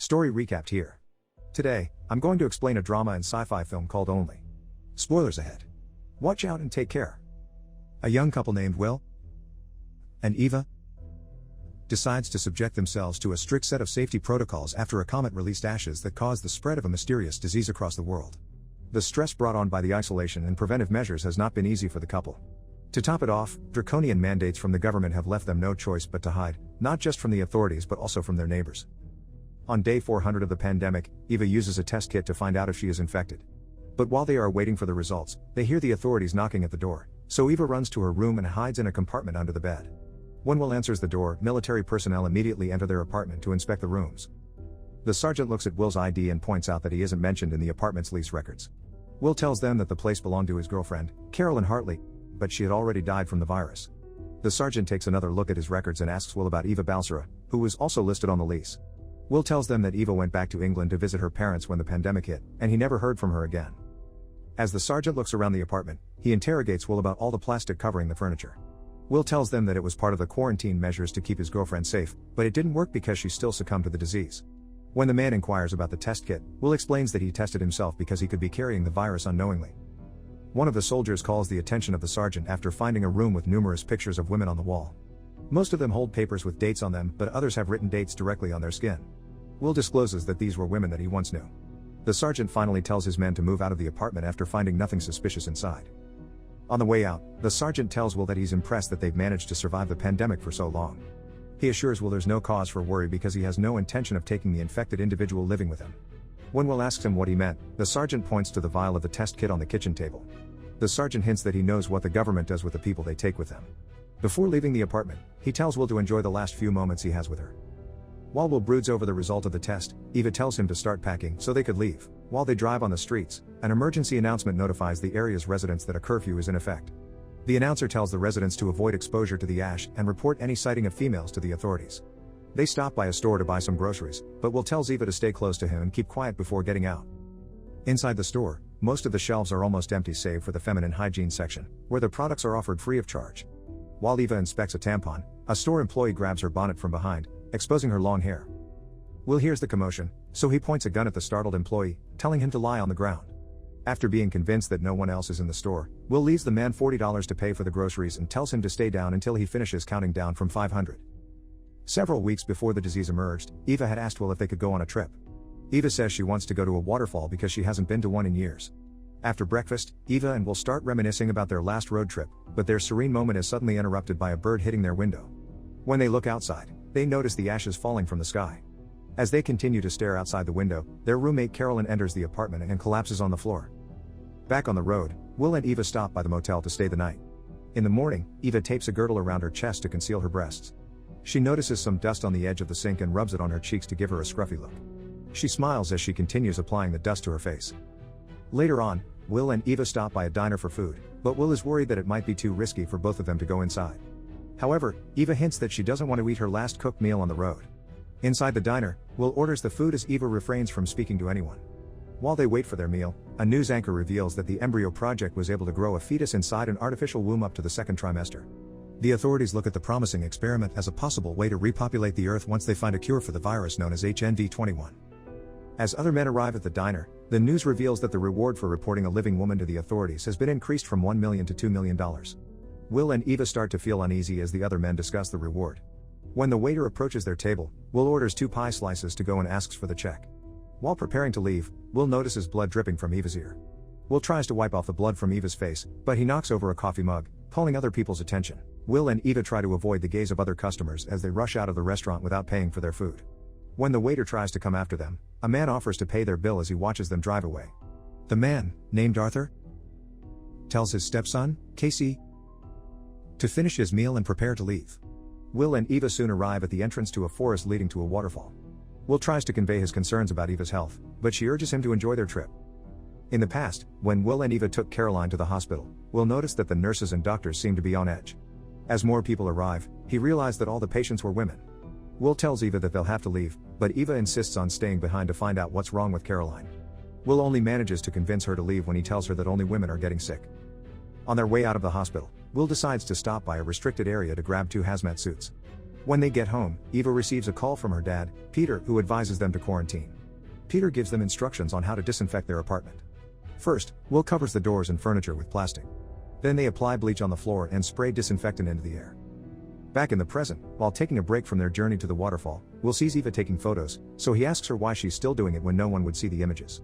Story recapped here. Today, I'm going to explain a drama and sci-fi film called Only. Spoilers ahead. Watch out and take care. A young couple named Will and Eva decides to subject themselves to a strict set of safety protocols after a comet released ashes that caused the spread of a mysterious disease across the world. The stress brought on by the isolation and preventive measures has not been easy for the couple. To top it off, draconian mandates from the government have left them no choice but to hide, not just from the authorities but also from their neighbors. On day 400 of the pandemic, Eva uses a test kit to find out if she is infected. But while they are waiting for the results, they hear the authorities knocking at the door, so Eva runs to her room and hides in a compartment under the bed. When Will answers the door, military personnel immediately enter their apartment to inspect the rooms. The sergeant looks at Will's ID and points out that he isn't mentioned in the apartment's lease records. Will tells them that the place belonged to his girlfriend, Carolyn Hartley, but she had already died from the virus. The sergeant takes another look at his records and asks Will about Eva Balsara, who was also listed on the lease. Will tells them that Eva went back to England to visit her parents when the pandemic hit, and he never heard from her again. As the sergeant looks around the apartment, he interrogates Will about all the plastic covering the furniture. Will tells them that it was part of the quarantine measures to keep his girlfriend safe, but it didn't work because she still succumbed to the disease. When the man inquires about the test kit, Will explains that he tested himself because he could be carrying the virus unknowingly. One of the soldiers calls the attention of the sergeant after finding a room with numerous pictures of women on the wall. Most of them hold papers with dates on them, but others have written dates directly on their skin. Will discloses that these were women that he once knew. The sergeant finally tells his men to move out of the apartment after finding nothing suspicious inside. On the way out, the sergeant tells Will that he's impressed that they've managed to survive the pandemic for so long. He assures Will there's no cause for worry because he has no intention of taking the infected individual living with him. When Will asks him what he meant, the sergeant points to the vial of the test kit on the kitchen table. The sergeant hints that he knows what the government does with the people they take with them. Before leaving the apartment, he tells Will to enjoy the last few moments he has with her. While Will broods over the result of the test, Eva tells him to start packing so they could leave. While they drive on the streets, an emergency announcement notifies the area's residents that a curfew is in effect. The announcer tells the residents to avoid exposure to the ash and report any sighting of females to the authorities. They stop by a store to buy some groceries, but Will tells Eva to stay close to him and keep quiet before getting out. Inside the store, most of the shelves are almost empty save for the feminine hygiene section, where the products are offered free of charge. While Eva inspects a tampon, a store employee grabs her bonnet from behind, exposing her long hair. Will hears the commotion, so he points a gun at the startled employee, telling him to lie on the ground. After being convinced that no one else is in the store, Will leaves the man $40 to pay for the groceries and tells him to stay down until he finishes counting down from 500. Several weeks before the disease emerged, Eva had asked Will if they could go on a trip. Eva says she wants to go to a waterfall because she hasn't been to one in years. After breakfast, Eva and Will start reminiscing about their last road trip, but their serene moment is suddenly interrupted by a bird hitting their window. When they look outside, they notice the ashes falling from the sky. As they continue to stare outside the window, their roommate Carolyn enters the apartment and collapses on the floor. Back on the road, Will and Eva stop by the motel to stay the night. In the morning, Eva tapes a girdle around her chest to conceal her breasts. She notices some dust on the edge of the sink and rubs it on her cheeks to give her a scruffy look. She smiles as she continues applying the dust to her face. Later on, Will and Eva stop by a diner for food, but Will is worried that it might be too risky for both of them to go inside. However, Eva hints that she doesn't want to eat her last cooked meal on the road. Inside the diner, Will orders the food as Eva refrains from speaking to anyone. While they wait for their meal, a news anchor reveals that the embryo project was able to grow a fetus inside an artificial womb up to the second trimester. The authorities look at the promising experiment as a possible way to repopulate the Earth once they find a cure for the virus known as HNV-21. As other men arrive at the diner, the news reveals that the reward for reporting a living woman to the authorities has been increased from $1 million to $2 million. Will and Eva start to feel uneasy as the other men discuss the reward. When the waiter approaches their table, Will orders 2 pie slices to go and asks for the check. While preparing to leave, Will notices blood dripping from Eva's ear. Will tries to wipe off the blood from Eva's face, but he knocks over a coffee mug, pulling other people's attention. Will and Eva try to avoid the gaze of other customers as they rush out of the restaurant without paying for their food. When the waiter tries to come after them, a man offers to pay their bill as he watches them drive away. The man, named Arthur, tells his stepson, Casey, to finish his meal and prepare to leave. Will and Eva soon arrive at the entrance to a forest leading to a waterfall. Will tries to convey his concerns about Eva's health, but she urges him to enjoy their trip. In the past, when Will and Eva took Caroline to the hospital, Will noticed that the nurses and doctors seemed to be on edge. As more people arrive, he realized that all the patients were women. Will tells Eva that they'll have to leave, but Eva insists on staying behind to find out what's wrong with Caroline. Will only manages to convince her to leave when he tells her that only women are getting sick. On their way out of the hospital, Will decides to stop by a restricted area to grab 2 hazmat suits. When they get home, Eva receives a call from her dad, Peter, who advises them to quarantine. Peter gives them instructions on how to disinfect their apartment. First, Will covers the doors and furniture with plastic. Then they apply bleach on the floor and spray disinfectant into the air. Back in the present, while taking a break from their journey to the waterfall, Will sees Eva taking photos, so he asks her why she's still doing it when no one would see the images.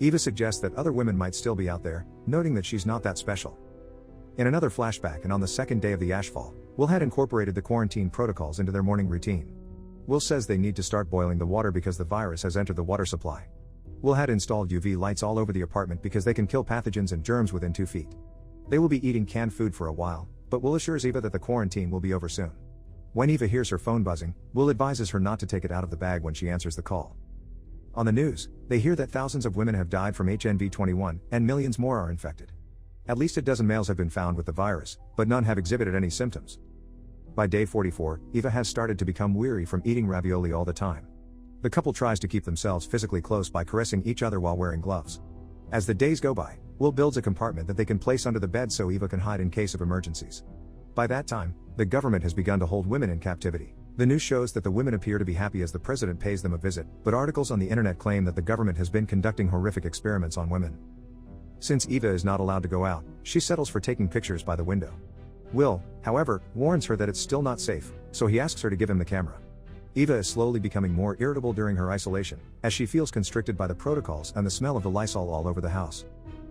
Eva suggests that other women might still be out there, noting that she's not that special. In another flashback and on the second day of the ashfall, Will had incorporated the quarantine protocols into their morning routine. Will says they need to start boiling the water because the virus has entered the water supply. Will had installed UV lights all over the apartment because they can kill pathogens and germs within 2 feet. They will be eating canned food for a while, but Will assures Eva that the quarantine will be over soon. When Eva hears her phone buzzing, Will advises her not to take it out of the bag when she answers the call. On the news, they hear that thousands of women have died from HNV-21, and millions more are infected. At least a dozen males have been found with the virus, but none have exhibited any symptoms. By day 44, Eva has started to become weary from eating ravioli all the time. The couple tries to keep themselves physically close by caressing each other while wearing gloves. As the days go by, Will builds a compartment that they can place under the bed so Eva can hide in case of emergencies. By that time, the government has begun to hold women in captivity. The news shows that the women appear to be happy as the president pays them a visit, but articles on the internet claim that the government has been conducting horrific experiments on women. Since Eva is not allowed to go out, she settles for taking pictures by the window. Will, however, warns her that it's still not safe, so he asks her to give him the camera. Eva is slowly becoming more irritable during her isolation, as she feels constricted by the protocols and the smell of the Lysol all over the house.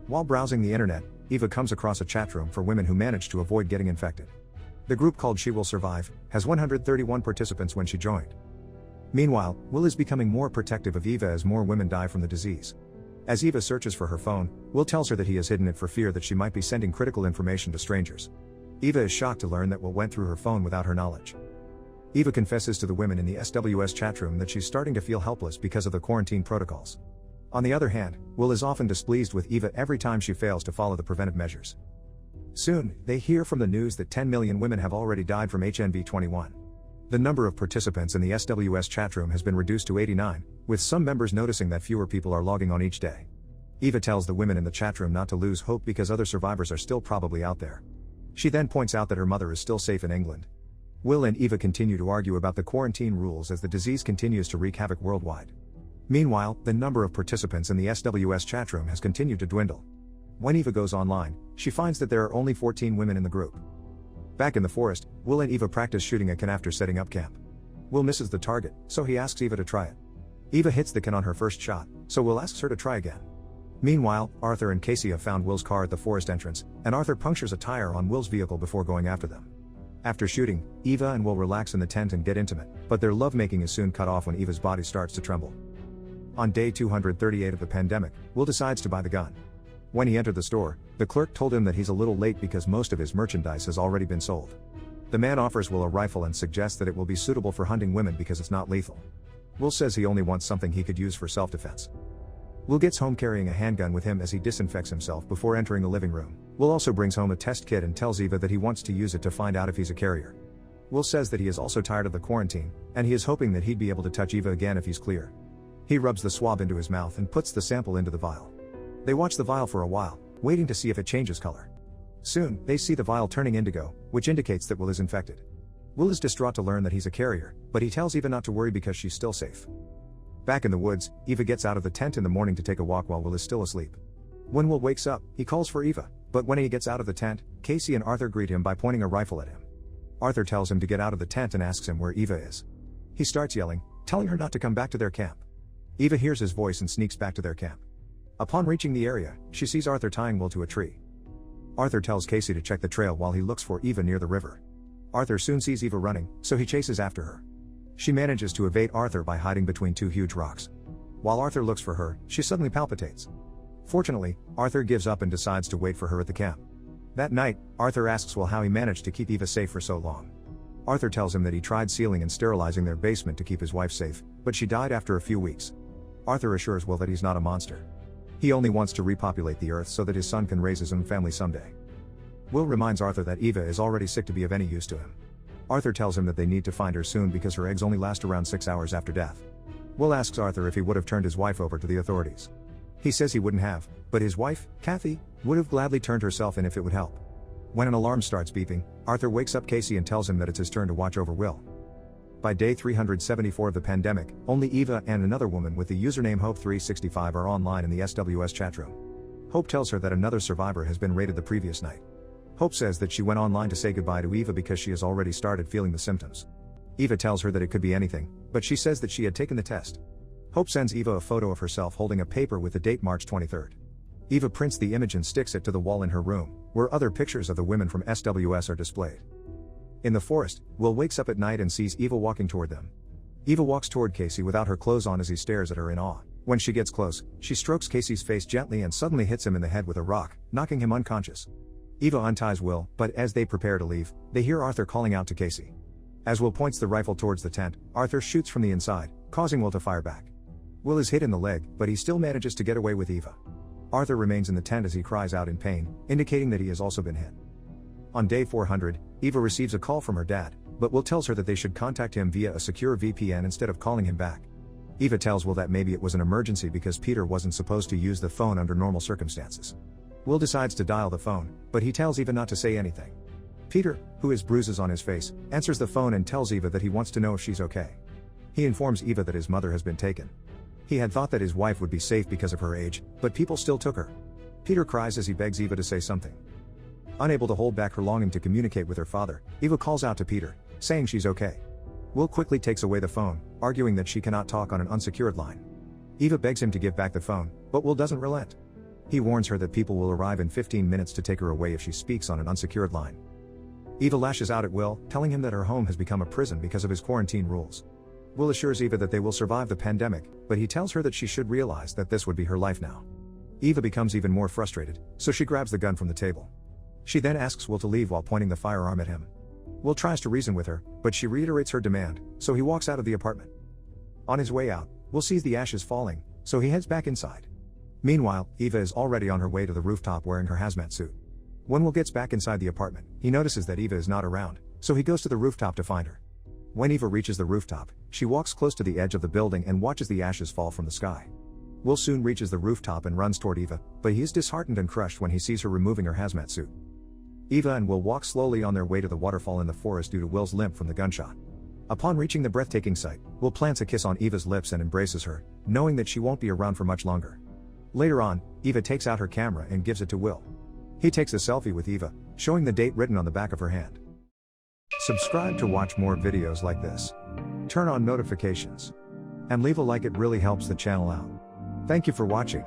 While browsing the internet, Eva comes across a chat room for women who manage to avoid getting infected. The group called She Will Survive has 131 participants when she joined. Meanwhile, Will is becoming more protective of Eva as more women die from the disease. As Eva searches for her phone, Will tells her that he has hidden it for fear that she might be sending critical information to strangers. Eva is shocked to learn that Will went through her phone without her knowledge. Eva confesses to the women in the SWS chat room that she's starting to feel helpless because of the quarantine protocols. On the other hand, Will is often displeased with Eva every time she fails to follow the preventive measures. Soon, they hear from the news that 10 million women have already died from HNV-21. The number of participants in the SWS chat room has been reduced to 89, with some members noticing that fewer people are logging on each day. Eva tells the women in the chat room not to lose hope because other survivors are still probably out there. She then points out that her mother is still safe in England. Will and Eva continue to argue about the quarantine rules as the disease continues to wreak havoc worldwide. Meanwhile, the number of participants in the SWS chat room has continued to dwindle. When Eva goes online, she finds that there are only 14 women in the group. Back in the forest, Will and Eva practice shooting a can after setting up camp. Will misses the target, so he asks Eva to try it. Eva hits the can on her first shot, so Will asks her to try again. Meanwhile, Arthur and Casey have found Will's car at the forest entrance, and Arthur punctures a tire on Will's vehicle before going after them. After shooting, Eva and Will relax in the tent and get intimate, but their lovemaking is soon cut off when Eva's body starts to tremble. On day 238 of the pandemic, Will decides to buy the gun. When he entered the store, the clerk told him that he's a little late because most of his merchandise has already been sold. The man offers Will a rifle and suggests that it will be suitable for hunting women because it's not lethal. Will says he only wants something he could use for self-defense. Will gets home carrying a handgun with him as he disinfects himself before entering the living room. Will also brings home a test kit and tells Eva that he wants to use it to find out if he's a carrier. Will says that he is also tired of the quarantine, and he is hoping that he'd be able to touch Eva again if he's clear. He rubs the swab into his mouth and puts the sample into the vial. They watch the vial for a while, waiting to see if it changes color. Soon, they see the vial turning indigo, which indicates that Will is infected. Will is distraught to learn that he's a carrier, but he tells Eva not to worry because she's still safe. Back in the woods, Eva gets out of the tent in the morning to take a walk while Will is still asleep. When Will wakes up, he calls for Eva, but when he gets out of the tent, Casey and Arthur greet him by pointing a rifle at him. Arthur tells him to get out of the tent and asks him where Eva is. He starts yelling, telling her not to come back to their camp. Eva hears his voice and sneaks back to their camp. Upon reaching the area, she sees Arthur tying Will to a tree. Arthur tells Casey to check the trail while he looks for Eva near the river. Arthur soon sees Eva running, so he chases after her. She manages to evade Arthur by hiding between two huge rocks. While Arthur looks for her, she suddenly palpitates. Fortunately, Arthur gives up and decides to wait for her at the camp. That night, Arthur asks Will how he managed to keep Eva safe for so long. Arthur tells him that he tried sealing and sterilizing their basement to keep his wife safe, but she died after a few weeks. Arthur assures Will that he's not a monster. He only wants to repopulate the earth so that his son can raise his own family someday. Will reminds Arthur that Eva is already sick to be of any use to him. Arthur tells him that they need to find her soon because her eggs only last around 6 hours after death. Will asks Arthur if he would have turned his wife over to the authorities. He says he wouldn't have, but his wife, Kathy, would have gladly turned herself in if it would help. When an alarm starts beeping, Arthur wakes up Casey and tells him that it's his turn to watch over Will. By day 374 of the pandemic, only Eva and another woman with the username Hope365 are online in the SWS chatroom. Hope tells her that another survivor has been raided the previous night. Hope says that she went online to say goodbye to Eva because she has already started feeling the symptoms. Eva tells her that it could be anything, but she says that she had taken the test. Hope sends Eva a photo of herself holding a paper with the date March 23rd. Eva prints the image and sticks it to the wall in her room, where other pictures of the women from SWS are displayed. In the forest, Will wakes up at night and sees Eva walking toward them. Eva walks toward Casey without her clothes on as he stares at her in awe. When she gets close, she strokes Casey's face gently and suddenly hits him in the head with a rock, knocking him unconscious. Eva unties Will, but as they prepare to leave, they hear Arthur calling out to Casey. As Will points the rifle towards the tent, Arthur shoots from the inside, causing Will to fire back. Will is hit in the leg, but he still manages to get away with Eva. Arthur remains in the tent as he cries out in pain, indicating that he has also been hit. On day 400, Eva receives a call from her dad, but Will tells her that they should contact him via a secure VPN instead of calling him back. Eva tells Will that maybe it was an emergency because Peter wasn't supposed to use the phone under normal circumstances. Will decides to dial the phone, but he tells Eva not to say anything. Peter, who has bruises on his face, answers the phone and tells Eva that he wants to know if she's okay. He informs Eva that his mother has been taken. He had thought that his wife would be safe because of her age, but people still took her. Peter cries as he begs Eva to say something. Unable to hold back her longing to communicate with her father, Eva calls out to Peter, saying she's okay. Will quickly takes away the phone, arguing that she cannot talk on an unsecured line. Eva begs him to give back the phone, but Will doesn't relent. He warns her that people will arrive in 15 minutes to take her away if she speaks on an unsecured line. Eva lashes out at Will, telling him that her home has become a prison because of his quarantine rules. Will assures Eva that they will survive the pandemic, but he tells her that she should realize that this would be her life now. Eva becomes even more frustrated, so she grabs the gun from the table. She then asks Will to leave while pointing the firearm at him. Will tries to reason with her, but she reiterates her demand, so he walks out of the apartment. On his way out, Will sees the ashes falling, so he heads back inside. Meanwhile, Eva is already on her way to the rooftop wearing her hazmat suit. When Will gets back inside the apartment, he notices that Eva is not around, so he goes to the rooftop to find her. When Eva reaches the rooftop, she walks close to the edge of the building and watches the ashes fall from the sky. Will soon reaches the rooftop and runs toward Eva, but he is disheartened and crushed when he sees her removing her hazmat suit. Eva and Will walk slowly on their way to the waterfall in the forest due to Will's limp from the gunshot. Upon reaching the breathtaking sight, Will plants a kiss on Eva's lips and embraces her, knowing that she won't be around for much longer. Later on, Eva takes out her camera and gives it to Will. He takes a selfie with Eva, showing the date written on the back of her hand. Subscribe to watch more videos like this. Turn on notifications. And leave a like, it really helps the channel out. Thank you for watching.